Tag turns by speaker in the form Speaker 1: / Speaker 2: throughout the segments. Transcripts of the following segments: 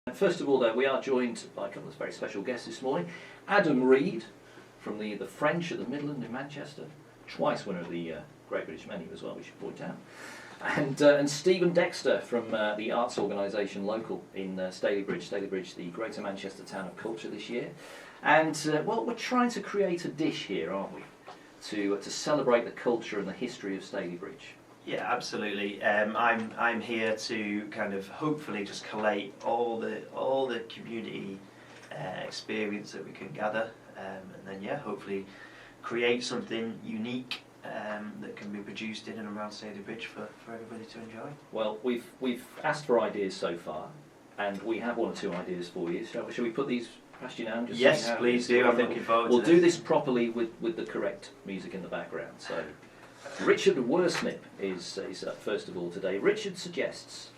Speaker 1: First of all, though, we are joined by a couple of very special guests this morning. Adam Reid from the French at the Midland in Manchester, twice winner of the Great British Menu as well, we should point out. And Stephen Dexter from the arts organisation local in Stalybridge, the Greater Manchester Town of Culture this year. And well, we're trying to create a dish here, aren't we, to celebrate the culture and the history of Stalybridge.
Speaker 2: Yeah, absolutely. I'm here to kind of hopefully just collate all the community experience that we can gather, and then hopefully create something unique that can be produced in and around Stalybridge for everybody to enjoy.
Speaker 1: Well, we've asked for ideas so far, and we have one or two ideas for you. Shall we put these past you now? And just
Speaker 2: yes, please do. I'm looking forward to this.
Speaker 1: We'll do this properly with the correct music in the background. So. Richard Worsnip is up first of all today. Richard suggests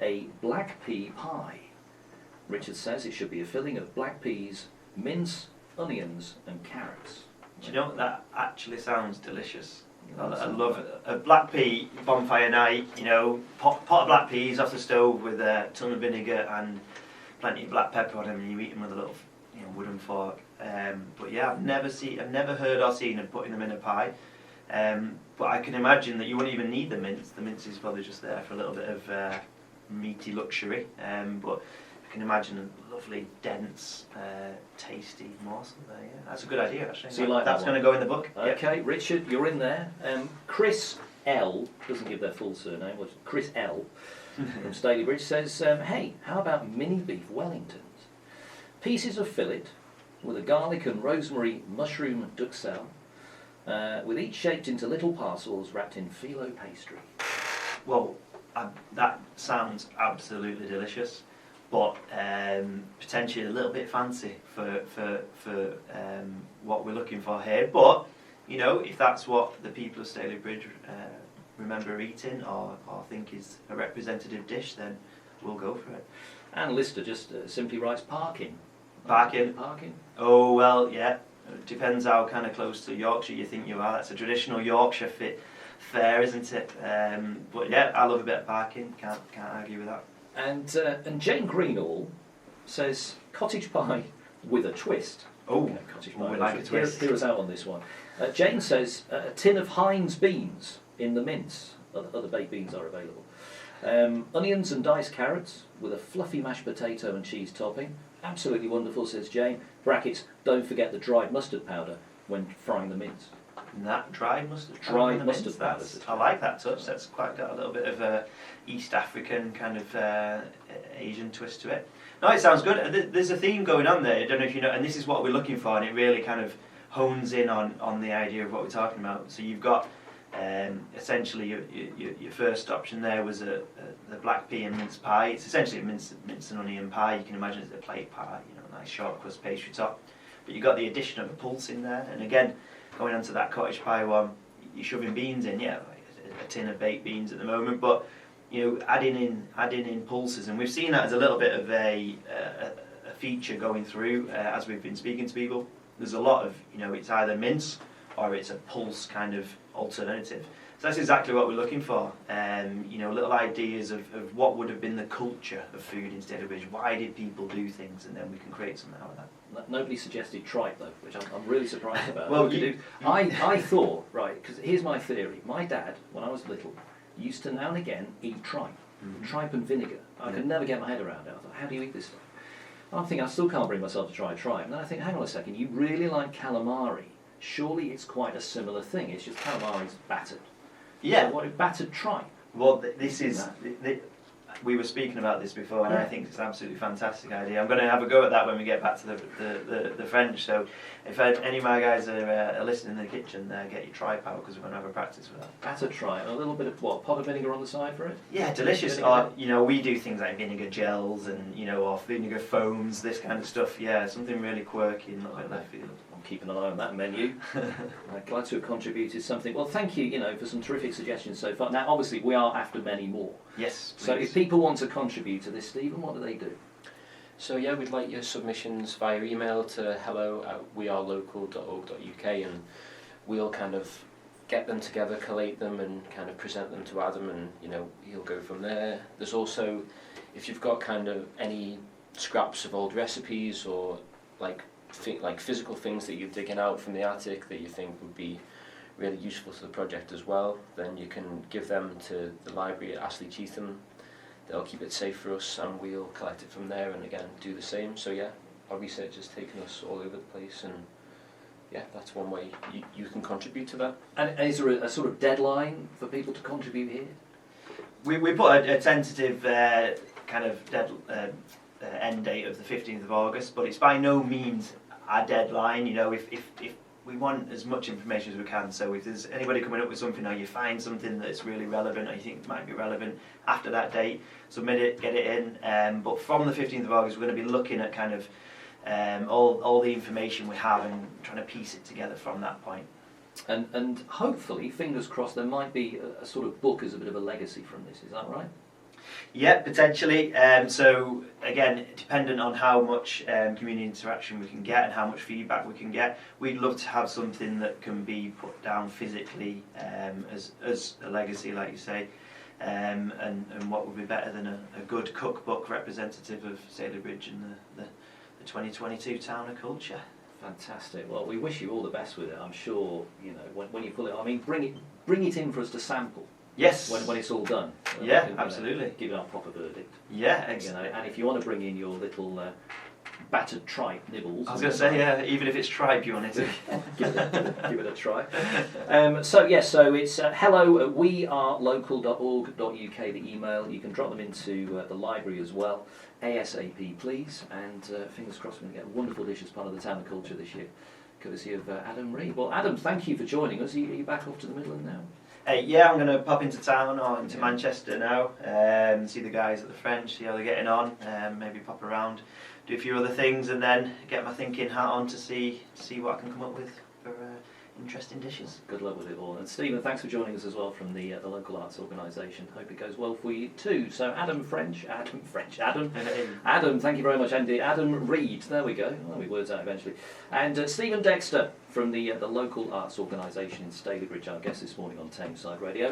Speaker 1: a black pea pie. Richard says it should be a filling of black peas, mince, onions and carrots.
Speaker 2: Do you know, that actually sounds delicious. I love it. A black pea bonfire night, you know, pot of black peas off the stove with a ton of vinegar and plenty of black pepper on them, and you eat them with a little wooden fork. But yeah, I've never heard or seen of putting them in a pie. But I can imagine that you wouldn't even need the mince. The mince is probably just there for a little bit of meaty luxury. But I can imagine a lovely, dense, tasty morsel there. Yeah, that's a good idea actually.
Speaker 1: So you like
Speaker 2: that's
Speaker 1: that
Speaker 2: going to go in the book.
Speaker 1: Okay, yep. Richard, you're in there. Chris L doesn't give their full surname. Was Chris L from Stalybridge says, "Hey, how about mini beef Wellingtons? Pieces of fillet with a garlic and rosemary mushroom duxelle." With each shaped into little parcels wrapped in phyllo pastry.
Speaker 2: Well, that sounds absolutely delicious, but potentially a little bit fancy for what we're looking for here. But you know, if that's what the people of Stalybridge remember eating or think is a representative dish, then we'll go for it.
Speaker 1: And Lister just simply writes parking.
Speaker 2: Parking. Oh well, yeah. It depends how kind of close to Yorkshire you think you are. That's a traditional Yorkshire fare, isn't it? But yeah, I love a bit of parking. Can't argue with that.
Speaker 1: And Jane Greenall says cottage pie with a twist.
Speaker 2: Oh,
Speaker 1: okay, cottage pie.
Speaker 2: We like a twist.
Speaker 1: Hear us out on this one. Jane says a tin of Heinz beans in the mince. Other baked beans are available. Onions and diced carrots with a fluffy mashed potato and cheese topping. Absolutely wonderful, says Jane. Brackets, don't forget the dried mustard powder when frying the mince.
Speaker 2: That dried mustard powder.
Speaker 1: Dried mustard powder.
Speaker 2: I like that touch. That's quite got a little bit of a East African kind of Asian twist to it. No, it sounds good. There's a theme going on there. I don't know if you know, and this is what we're looking for, and it really kind of hones in on the idea of what we're talking about. So you've got essentially your first option there was the black pea and mince pie. It's essentially a mince and onion pie. You can imagine it's a plate pie, nice short crust pastry top. But you've got the addition of a pulse in there, and again, going on to that cottage pie one, you're shoving beans in, like a tin of baked beans at the moment, but adding in pulses, and we've seen that as a little bit of a feature going through as we've been speaking to people. There's a lot of it's either mince or it's a pulse kind of alternative. So that's exactly what we're looking for. Little ideas of what would have been the culture of food in Stalybridge. Why did people do things, and then we can create something out of that. Nobody
Speaker 1: suggested tripe though, which I'm really surprised about. Well, I thought, right, because here's my theory. My dad, when I was little, used to now and again eat tripe, tripe and vinegar. I could never get my head around it. I thought, how do you eat this stuff? And I'm thinking, I still can't bring myself to try tripe. And then I think, hang on a second, you really like calamari. Surely it's quite a similar thing. It's just calamari's battered.
Speaker 2: Yeah.
Speaker 1: So what battered tripe?
Speaker 2: Well, this is. We were speaking about this before, and I think it's an absolutely fantastic idea. I'm going to have a go at that when we get back to the French. So, if any of my guys are listening in the kitchen, get your tripe out because we're going to have a practice with that.
Speaker 1: Battered tripe, and a little bit of pot of vinegar on the side for it.
Speaker 2: Yeah, delicious. Or we do things like vinegar gels and or vinegar foams, this kind of stuff. Yeah, something really quirky and a little bit left field.
Speaker 1: Keeping an eye on that menu. Glad to have contributed something. Well, thank you, for some terrific suggestions so far. Now, obviously, we are after many more.
Speaker 2: Yes, please.
Speaker 1: So if people want to contribute to this, Stephen, what do they do?
Speaker 3: So yeah, we'd like your submissions via email to hello@wearelocal.org.uk, and we'll kind of get them together, collate them, and kind of present them to Adam, and he'll go from there. There's also, if you've got kind of any scraps of old recipes or like physical things that you're digging out from the attic that you think would be really useful to the project as well, then you can give them to the library at Astley Cheetham. They'll keep it safe for us and we'll collect it from there and again do the same. So yeah, our research has taken us all over the place, and yeah, that's one way you can contribute to that.
Speaker 1: And is there a sort of deadline for people to contribute here?
Speaker 2: We put a tentative kind of end date of the 15th of August, but it's by no means our deadline. You know, if we want as much information as we can, so if there's anybody coming up with something, or you find something that's really relevant or you think might be relevant after that date, submit it, get it in. But from the 15th of August, we're going to be looking at kind of all the information we have and trying to piece it together from that point.
Speaker 1: And hopefully, fingers crossed, there might be a sort of book as a bit of a legacy from this, is that right?
Speaker 2: Yeah, potentially. So again, dependent on how much community interaction we can get and how much feedback we can get, we'd love to have something that can be put down physically as a legacy, like you say. And what would be better than a good cookbook representative of Stalybridge and the 2022 Town of Culture.
Speaker 1: Fantastic. Well, we wish you all the best with it. I'm sure, you know, when you pull it, I mean, bring it in for us to sample.
Speaker 2: Yes.
Speaker 1: When it's all done.
Speaker 2: Yeah,
Speaker 1: we can,
Speaker 2: absolutely.
Speaker 1: Give it our proper verdict.
Speaker 2: Yeah, excellent.
Speaker 1: You know, and if you want to bring in your little battered tripe nibbles.
Speaker 2: I was going to say, yeah, even if it's tripe you want it to.
Speaker 1: give it a try. So it's hello, wearelocal.org.uk, the email. You can drop them into the library as well. ASAP, please. And fingers crossed we're going to get a wonderful dish as part of the Town of Culture this year, courtesy of Adam Reid. Well, Adam, thank you for joining us. Are you back off to the Midland now?
Speaker 2: Yeah, I'm going to pop into town or into Manchester now, see the guys at the French, see how they're getting on, maybe pop around, do a few other things, and then get my thinking hat on to see what I can come up with for interesting dishes.
Speaker 1: Good luck with it all. And Stephen, thanks for joining us as well from the local arts organisation. Hope it goes well for you too. So Adam, thank you very much, Andy. Adam Reid, there we go. I'll be words out eventually. And Stephen Dexter from the local arts organisation in Stalybridge, our guest this morning on Tameside Radio.